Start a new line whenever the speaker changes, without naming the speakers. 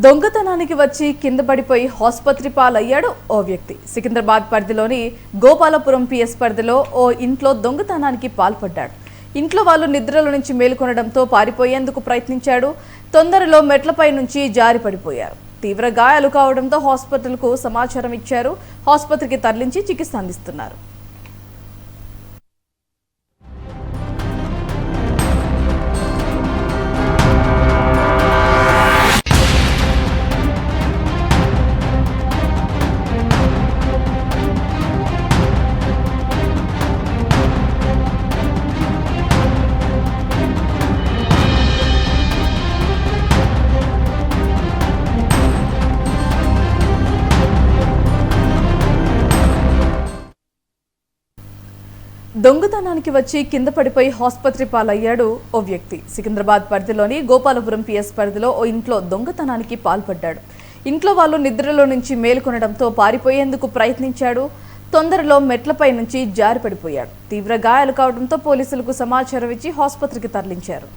దొంగతనానికి వచ్చి కింద పడిపోయి ఆసుపత్రి పాలయ్యాడు ఓ వ్యక్తి. సికింద్రాబాద్ పరిధిలోని గోపాలపురం పిఎస్ పరిధిలో ఓ ఇంట్లో దొంగతనానికి పాల్పడ్డాడు. ఇంట్లో వాళ్ళు నిద్రలో నుంచి మేలుకొనడంతో పారిపోయేందుకు ప్రయత్నించాడు. తొందరలో మెట్లపై నుంచి జారి పడిపోయారు. తీవ్ర గాయాలు కావడంతో హాస్పిటల్కు సమాచారం ఇచ్చారు. ఆసుపత్రికి తరలించి చికిత్స అందిస్తున్నారు. దొంగతనానికి వచ్చి కింద పడిపోయి ఆసుపత్రి పాలయ్యాడు ఓ వ్యక్తి. సికింద్రాబాద్ పరిధిలోని గోపాలపురం పిఎస్ పరిధిలో ఓ ఇంట్లో దొంగతనానికి పాల్పడ్డాడు. ఇంట్లో వాళ్ళు నిద్రలో నుంచి మేలుకొనడంతో పారిపోయేందుకు ప్రయత్నించాడు. తొందరలో మెట్లపై నుంచి జారి పడిపోయాడు. తీవ్ర గాయాలు కావడంతో పోలీసులకు సమాచారం ఇచ్చి ఆసుపత్రికి తరలించారు.